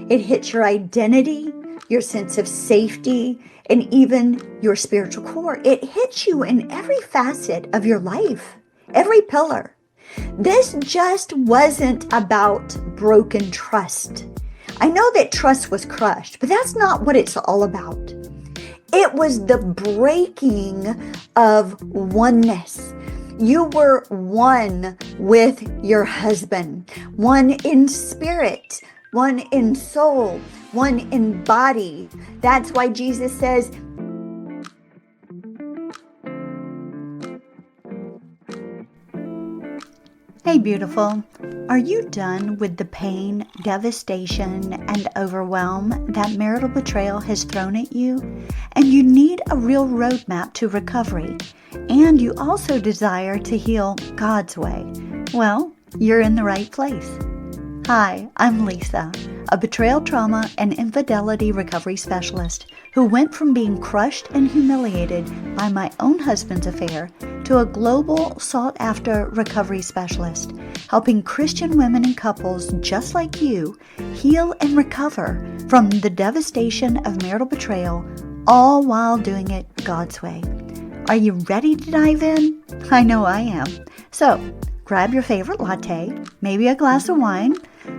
It hits your identity, your sense of safety, and even your spiritual core. It hits you in every facet of your life, every pillar. This just wasn't about broken trust. I know that trust was crushed, but that's not what it's all about. It was the breaking of oneness. You were one with your husband, one in spirit, one in soul, one in body. That's why Jesus says, hey, beautiful. Are you done with the pain, devastation, and overwhelm that marital betrayal has thrown at you? And you need a real roadmap to recovery. And you also desire to heal God's way. Well, you're in the right place. Hi, I'm Lisa, a betrayal, trauma, and infidelity recovery specialist who went from being crushed and humiliated by my own husband's affair to a global sought-after recovery specialist, helping Christian women and couples just like you heal and recover from the devastation of marital betrayal, all while doing it God's way. Are you ready to dive in? I know I am. So, grab your favorite latte, maybe a glass of wine,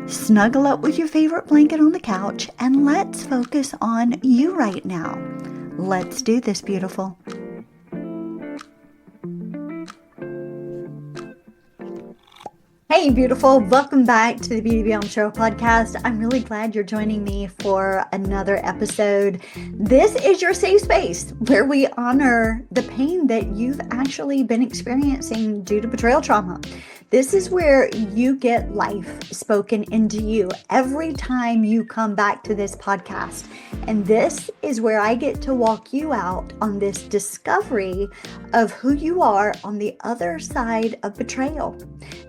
snuggle up with your favorite blanket on the couch, and let's focus on you right now. Let's do this, beautiful. Hey, beautiful. Welcome back to the Beauty Beyond Betrayal podcast. I'm really glad you're joining me for another episode. This is your safe space where we honor the pain that you've actually been experiencing due to betrayal trauma. This is where you get life spoken into you every time you come back to this podcast. And this is where I get to walk you out on this discovery of who you are on the other side of betrayal.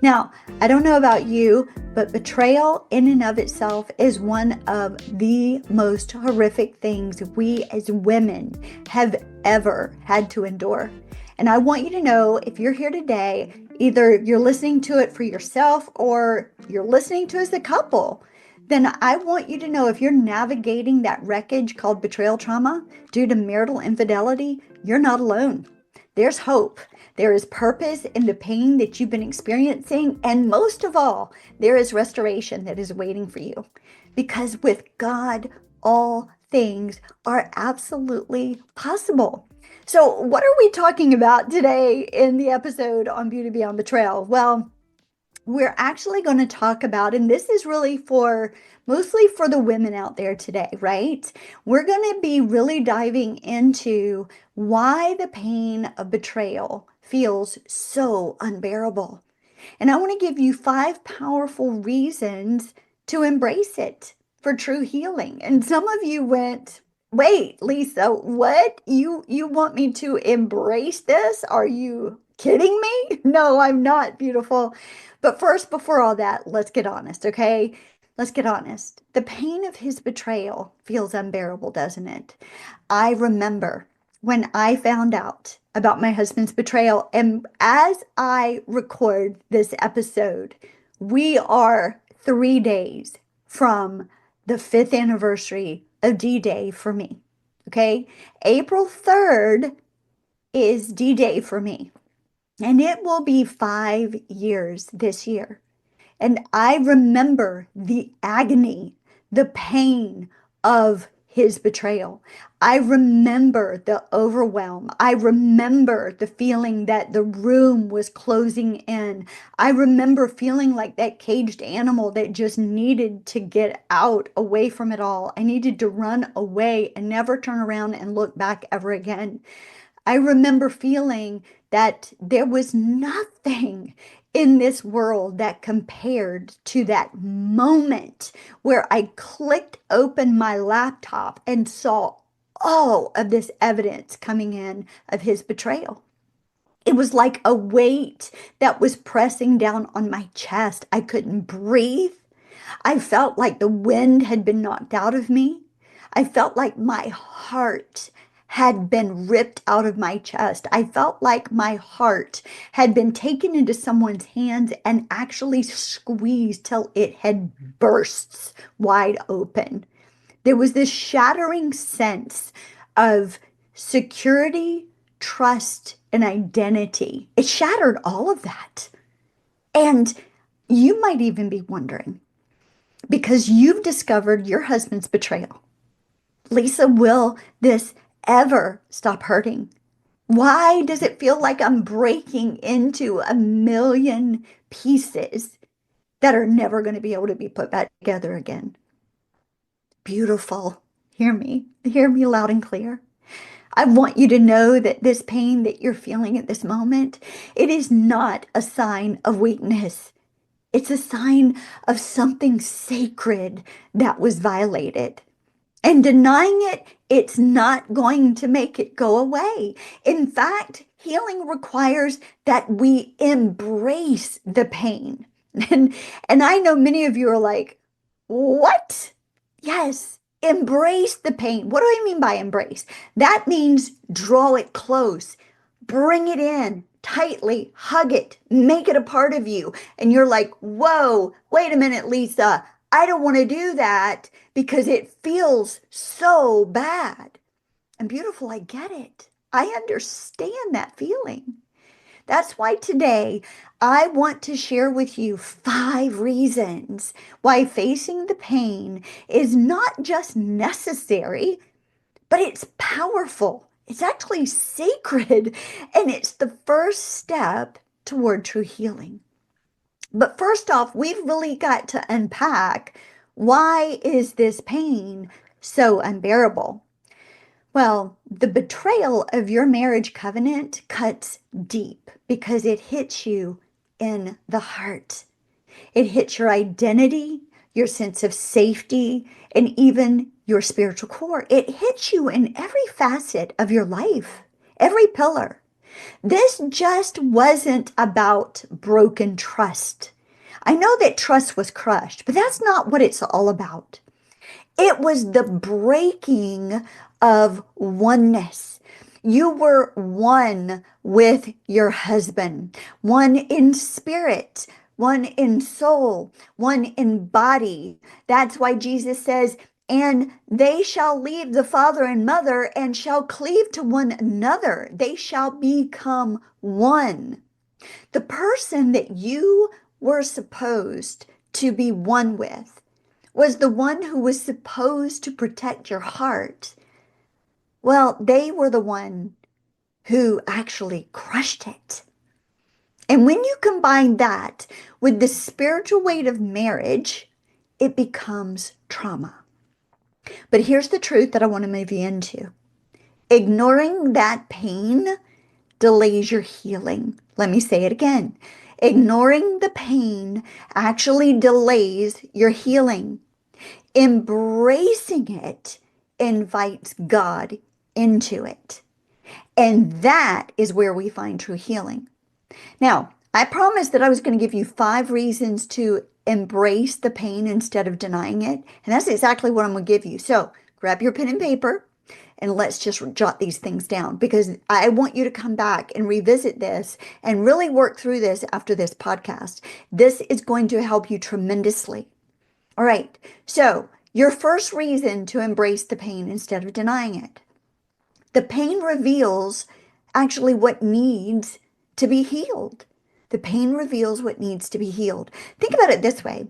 Now, I don't know about you, but betrayal in and of itself is one of the most horrific things we as women have ever had to endure. And I want you to know, if you're here today, either you're listening to it for yourself or you're listening to it as a couple, then I want you to know, if you're navigating that wreckage called betrayal trauma due to marital infidelity, you're not alone. There's hope. There is purpose in the pain that you've been experiencing. And most of all, there is restoration that is waiting for you. Because with God, all things are absolutely possible. So what are we talking about today in the episode on Beauty Beyond Betrayal? Well, we're actually going to talk about, and this is really mostly for the women out there today, right? We're going to be really diving into why the pain of betrayal feels so unbearable. And I want to give you 5 powerful reasons to embrace it for true healing. And some of you went, wait, Lisa, what? You want me to embrace this? Are you kidding me? No, I'm not, beautiful. But first, before all that, let's get honest, okay? Let's get honest. The pain of his betrayal feels unbearable, doesn't it? I remember when I found out about my husband's betrayal, and as I record this episode, we are 3 days from the 5th anniversary of D-Day for me, okay? April 3rd is D-Day for me, and it will be 5 years this year. And I remember the agony, the pain of his betrayal. I remember the overwhelm. I remember the feeling that the room was closing in. I remember feeling like that caged animal that just needed to get out, away from it all. I needed to run away and never turn around and look back ever again. I remember feeling that there was nothing in this world that compared to that moment where I clicked open my laptop and saw all of this evidence coming in of his betrayal. It was like a weight that was pressing down on my chest. I couldn't breathe. I felt like the wind had been knocked out of me. I felt like my heart had been ripped out of my chest. I felt like my heart had been taken into someone's hands and actually squeezed till it had bursts wide open. There was this shattering sense of security, trust, and identity. It shattered all of that. And you might even be wondering, because you've discovered your husband's betrayal. Lisa, will this ever stop hurting? Why does it feel like I'm breaking into a million pieces that are never going to be able to be put back together again? Beautiful. Hear me. Hear me loud and clear. I want you to know that this pain that you're feeling at this moment, it is not a sign of weakness. It's a sign of something sacred that was violated. And denying it, it's not going to make it go away. In fact, healing requires that we embrace the pain. And, and I know many of you are like, what? Yes, embrace the pain. What do I mean by embrace? That means draw it close, bring it in tightly, hug it, make it a part of you. And you're like, whoa, wait a minute, Lisa. I don't want to do that because it feels so bad. And beautiful, I get it. I understand that feeling. That's why today I want to share with you 5 reasons why facing the pain is not just necessary, but it's powerful. It's actually sacred, and it's the first step toward true healing. But first off, we've really got to unpack, why is this pain so unbearable? Well, the betrayal of your marriage covenant cuts deep because it hits you in the heart. It hits your identity, your sense of safety, and even your spiritual core. It hits you in every facet of your life, every pillar. This just wasn't about broken trust. I know that trust was crushed, but that's not what it's all about. It was the breaking of oneness. You were one with your husband, one in spirit, one in soul, one in body. That's why Jesus says, and they shall leave the father and mother and shall cleave to one another. They shall become one. The person that you were supposed to be one with was the one who was supposed to protect your heart. Well, they were the one who actually crushed it. And when you combine that with the spiritual weight of marriage, it becomes trauma. But here's the truth that I want to move you into. Ignoring that pain delays your healing. Let me say it again. Ignoring the pain actually delays your healing. Embracing it invites God into it. And that is where we find true healing. Now, I promised that I was going to give you 5 reasons to embrace the pain instead of denying it. And that's exactly what I'm going to give you. So grab your pen and paper and let's just jot these things down, because I want you to come back and revisit this and really work through this after this podcast. This is going to help you tremendously. All right. So your first reason to embrace the pain instead of denying it. The pain reveals actually what needs to be healed. The pain reveals what needs to be healed. Think about it this way.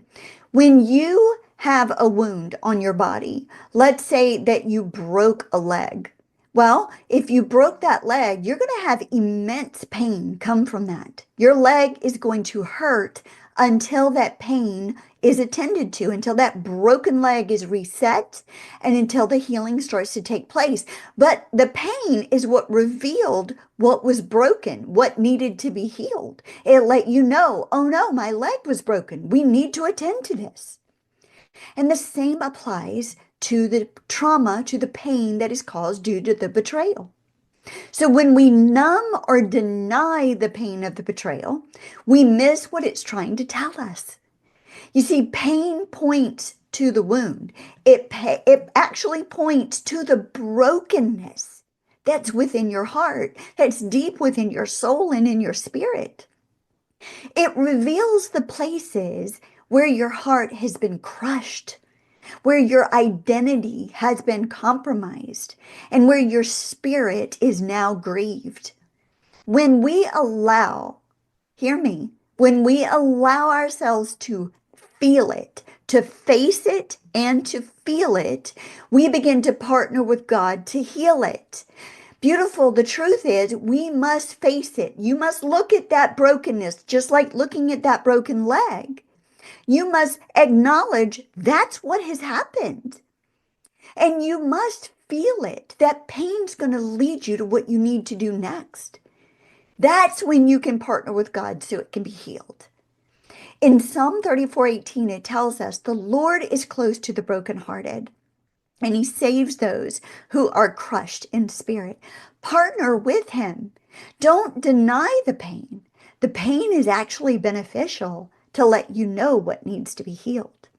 When you have a wound on your body, let's say that you broke a leg. Well, if you broke that leg, you're going to have immense pain come from that. Your leg is going to hurt until that pain is attended to, until that broken leg is reset, and until the healing starts to take place. But the pain is what revealed what was broken, what needed to be healed. It let you know, oh no, my leg was broken. We need to attend to this. And the same applies to the trauma, to the pain that is caused due to the betrayal. So when we numb or deny the pain of the betrayal, we miss what it's trying to tell us. You see, pain points to the wound. It actually points to the brokenness that's within your heart, that's deep within your soul and in your spirit. It reveals the places where your heart has been crushed, where your identity has been compromised, and where your spirit is now grieved. When we allow, hear me, when we allow ourselves to feel it, to face it, and to feel it, we begin to partner with God to heal it. Beautiful, the truth is, we must face it. You must look at that brokenness, just like looking at that broken leg. You must acknowledge that's what has happened. And you must feel it. That pain's going to lead you to what you need to do next. That's when you can partner with God so it can be healed. In Psalm 34:18, it tells us the Lord is close to the brokenhearted, and he saves those who are crushed in spirit. Partner with him. Don't deny the pain. The pain is actually beneficial to let you know what needs to be healed.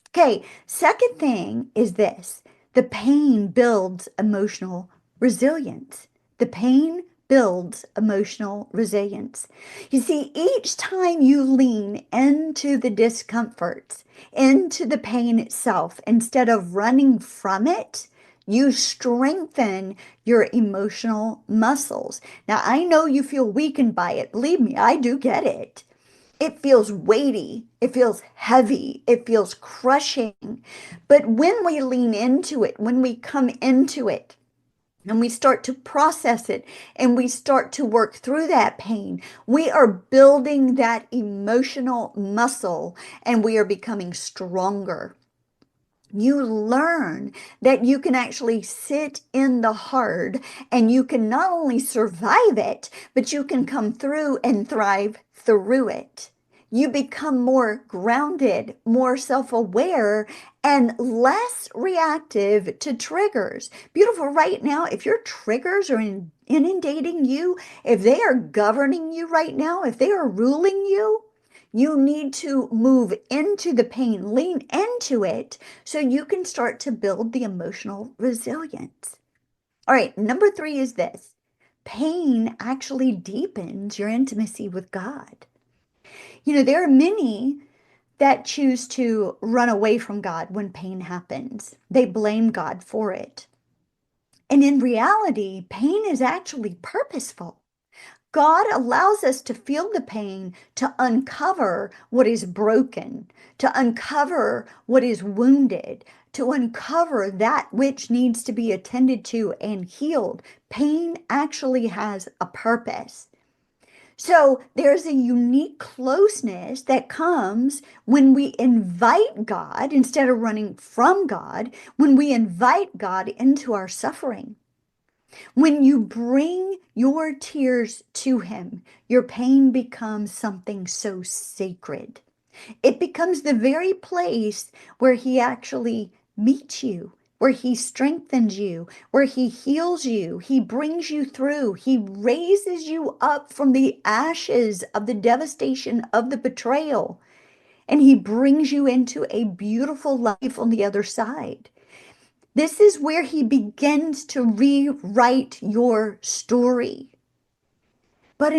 Okay, second thing is this. The pain builds emotional resilience. The pain builds emotional resilience. You see, each time you lean into the discomforts, into the pain itself, instead of running from it, you strengthen your emotional muscles. Now, I know you feel weakened by it. Believe me, I do get it. It feels weighty. It feels heavy. It feels crushing. But when we lean into it, when we come into it, and we start to process it and we start to work through that pain, we are building that emotional muscle and we are becoming stronger. You learn that you can actually sit in the hard and you can not only survive it, but you can come through and thrive through it. You become more grounded, more self-aware, and less reactive to triggers. Beautiful, right now, if your triggers are inundating you, if they are governing you right now, if they are ruling you, you need to move into the pain, lean into it, so you can start to build the emotional resilience. All right, number 3 is this. Pain actually deepens your intimacy with God. You know, there are many that choose to run away from God when pain happens. They blame God for it. And in reality, pain is actually purposeful. God allows us to feel the pain to uncover what is broken, to uncover what is wounded, to uncover that which needs to be attended to and healed. Pain actually has a purpose. So there's a unique closeness that comes when we invite God, instead of running from God, when we invite God into our suffering. When you bring your tears to him, your pain becomes something so sacred. It becomes the very place where he actually meets you, where he strengthens you, where he heals you, he brings you through, he raises you up from the ashes of the devastation of the betrayal, and he brings you into a beautiful life on the other side. This is where he begins to rewrite your story. But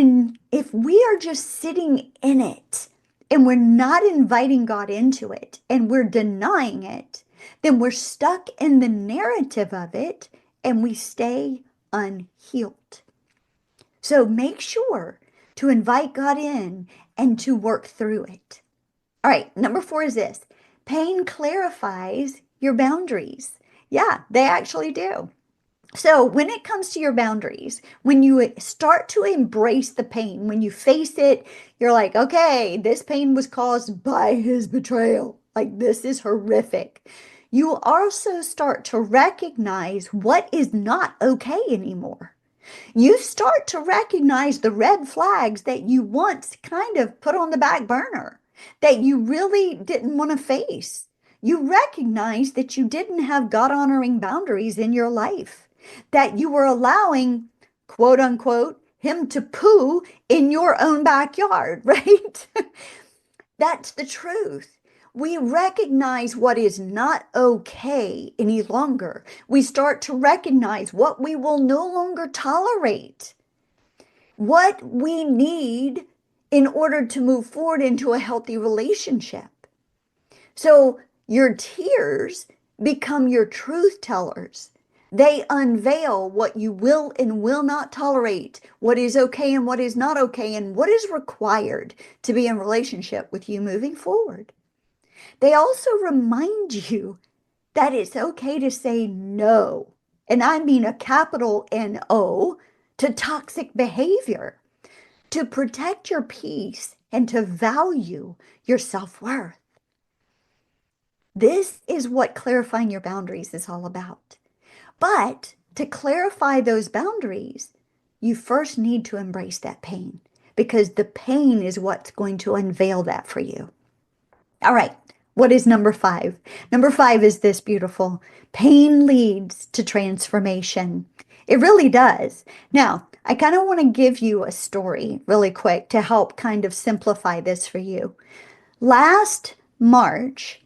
if we are just sitting in it and we're not inviting God into it and we're denying it, then we're stuck in the narrative of it and we stay unhealed. So make sure to invite God in and to work through it. All right, number 4 is this. Pain clarifies your boundaries. Yeah, they actually do. So when it comes to your boundaries, when you start to embrace the pain, when you face it, you're like, okay, this pain was caused by his betrayal. Like, this is horrific. You also start to recognize what is not okay anymore. You start to recognize the red flags that you once kind of put on the back burner, that you really didn't want to face. You recognize that you didn't have God-honoring boundaries in your life, that you were allowing, quote unquote, him to poo in your own backyard, right? That's the truth. we recognize what is not okay any longer. We start to recognize what we will no longer tolerate, what we need in order to move forward into a healthy relationship. So your tears become your truth tellers. They unveil what you will and will not tolerate, what is okay and what is not okay, and what is required to be in relationship with you moving forward. They also remind you that it's okay to say no, and I mean a capital N-O, to toxic behavior, to protect your peace and to value your self-worth. This is what clarifying your boundaries is all about. But to clarify those boundaries, you first need to embrace that pain, because the pain is what's going to unveil that for you. All right. What is number 5? Number 5 is this beautiful. Pain leads to transformation. It really does. Now, I kind of want to give you a story really quick to help kind of simplify this for you. Last March,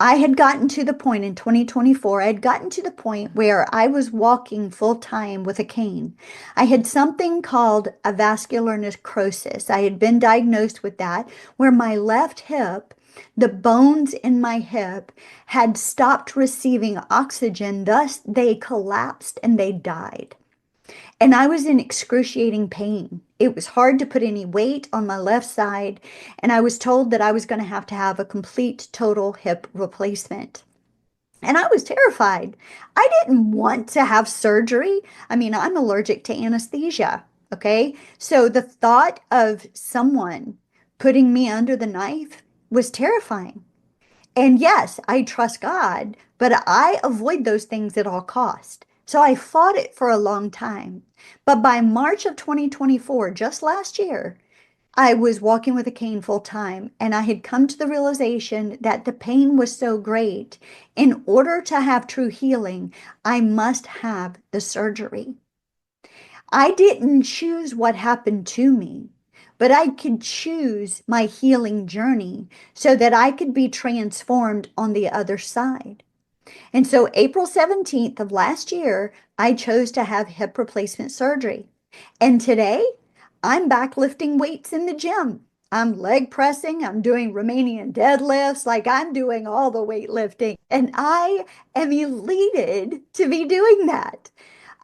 I had gotten to the point in 2024, I had gotten to the point where I was walking full time with a cane. I had something called a vascular necrosis. I had been diagnosed with that, where my left hip, the bones in my hip had stopped receiving oxygen, thus they collapsed and they died. And I was in excruciating pain. It was hard to put any weight on my left side, and I was told that I was going to have a complete total hip replacement. And I was terrified. I didn't want to have surgery. I mean, I'm allergic to anesthesia, okay? So the thought of someone putting me under the knife was terrifying. And yes, I trust God, but I avoid those things at all cost. So I fought it for a long time. But by March of 2024, just last year, I was walking with a cane full time, and I had come to the realization that the pain was so great. In order to have true healing, I must have the surgery. I didn't choose what happened to me, but I could choose my healing journey so that I could be transformed on the other side. And so April 17th of last year, I chose to have hip replacement surgery. And today, I'm back lifting weights in the gym. I'm leg pressing, I'm doing Romanian deadlifts, like I'm doing all the weightlifting. And I am elated to be doing that.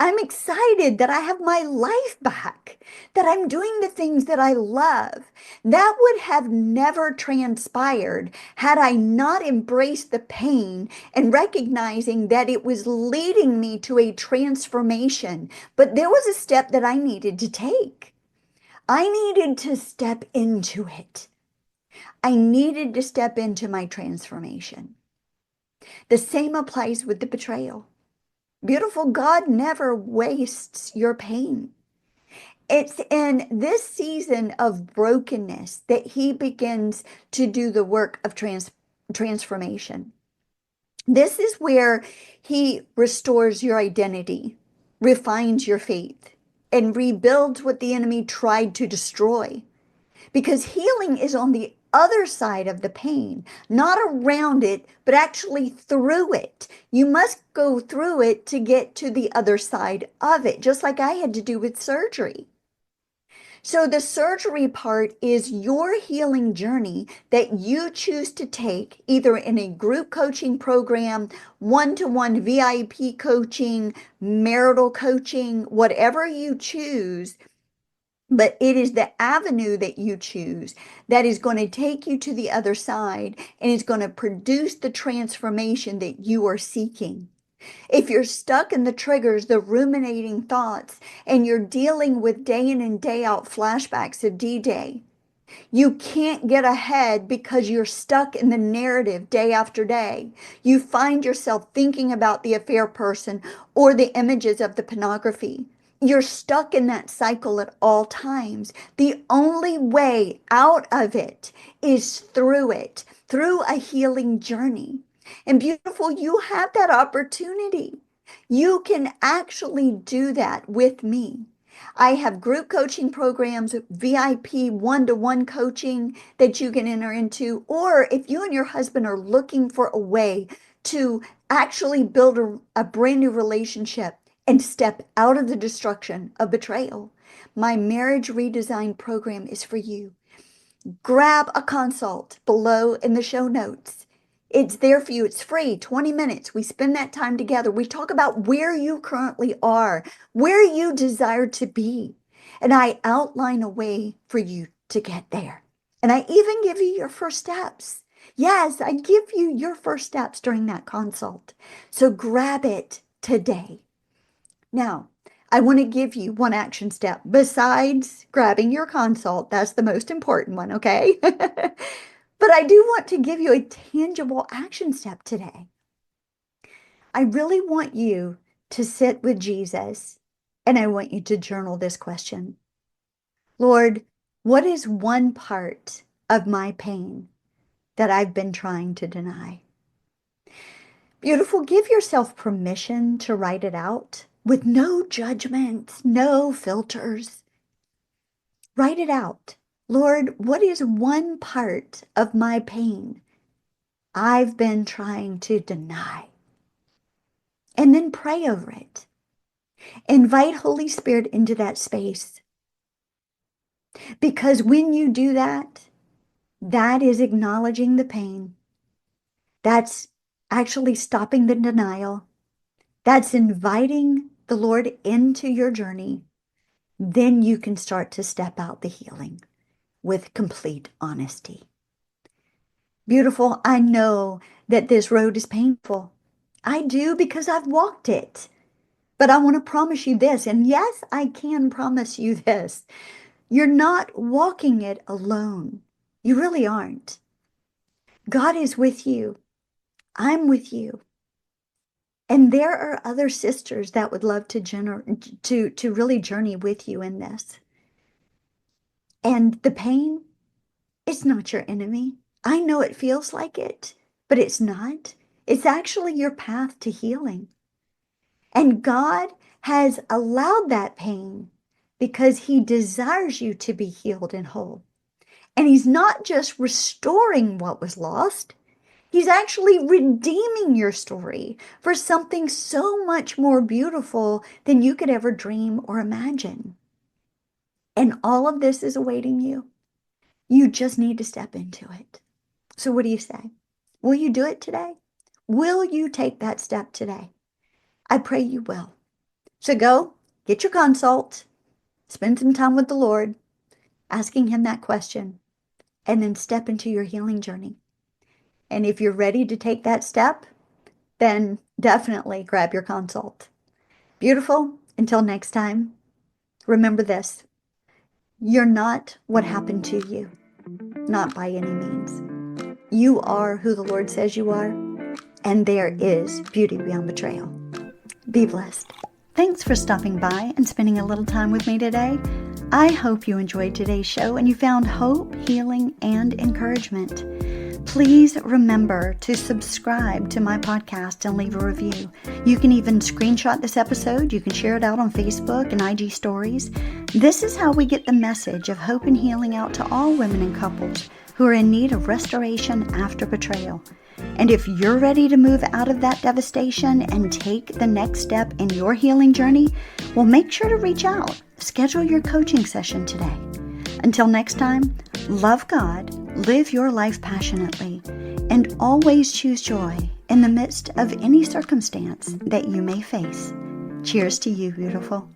I'm excited that I have my life back, that I'm doing the things that I love. That would have never transpired had I not embraced the pain and recognizing that it was leading me to a transformation. But there was a step that I needed to take. I needed to step into it. I needed to step into my transformation. The same applies with the betrayal. Beautiful, God never wastes your pain. It's in this season of brokenness that he begins to do the work of transformation. This is where he restores your identity, refines your faith, and rebuilds what the enemy tried to destroy. Because healing is on the other side of the pain, not around it, but actually through it. You must go through it to get to the other side of it, just like I had to do with surgery. So the surgery part is your healing journey that you choose to take either in a group coaching program, one-to-one VIP coaching, marital coaching, whatever you choose. But it is the avenue that you choose that is going to take you to the other side and is going to produce the transformation that you are seeking. If you're stuck in the triggers, the ruminating thoughts, and you're dealing with day in and day out flashbacks of D-Day, you can't get ahead because you're stuck in the narrative day after day. You find yourself thinking about the affair person or the images of the pornography. You're stuck in that cycle at all times. The only way out of it is through it, through a healing journey. And beautiful, you have that opportunity. You can actually do that with me. I have group coaching programs, VIP one-to-one coaching that you can enter into. Or if you and your husband are looking for a way to actually build a brand new relationship and step out of the destruction of betrayal, my marriage redesign program is for you. Grab a consult below in the show notes. It's there for you. It's free, 20 minutes. We spend that time together. We talk about where you currently are, where you desire to be. And I outline a way for you to get there. And I even give you your first steps. Yes, I give you your first steps during that consult. So grab it today. Now, I want to give you one action step besides grabbing your consult. That's the most important one, okay? But I do want to give you a tangible action step today. I really want you to sit with Jesus, and I want you to journal this question. Lord, what is one part of my pain that I've been trying to deny? Beautiful, give yourself permission to write it out with no judgments, no filters. Write it out. Lord, what is one part of my pain I've been trying to deny? And then pray over it. Invite Holy Spirit into that space. Because when you do that, that is acknowledging the pain. That's actually stopping the denial. That's inviting the Lord into your journey. Then you can start to step out the healing with complete honesty. Beautiful, I know that this road is painful. I do because I've walked it. But I want to promise you this, and yes, I can promise you this. You're not walking it alone. You really aren't. God is with you. I'm with you. And there are other sisters that would love to really journey with you in this. And the pain, it's not your enemy. I know it feels like it, but it's not. It's actually your path to healing. And God has allowed that pain because he desires you to be healed and whole. And he's not just restoring what was lost. He's actually redeeming your story for something so much more beautiful than you could ever dream or imagine. And all of this is awaiting you. You just need to step into it. So what do you say? Will you do it today? Will you take that step today? I pray you will. So go, get your consult, spend some time with the Lord, asking him that question, and then step into your healing journey. And if you're ready to take that step, then definitely grab your consult. Beautiful. Until next time, remember this. You're not what happened to you, not by any means. You are who the Lord says you are, and there is beauty beyond betrayal. Be blessed. Thanks for stopping by and spending a little time with me today. I hope you enjoyed today's show and you found hope, healing, and encouragement. Please remember to subscribe to my podcast and leave a review. You can even screenshot this episode. You can share it out on Facebook and IG stories. This is how we get the message of hope and healing out to all women and couples who are in need of restoration after betrayal. And if you're ready to move out of that devastation and take the next step in your healing journey, well, make sure to reach out. Schedule your coaching session today. Until next time, love God, live your life passionately, and always choose joy in the midst of any circumstance that you may face. Cheers to you, beautiful.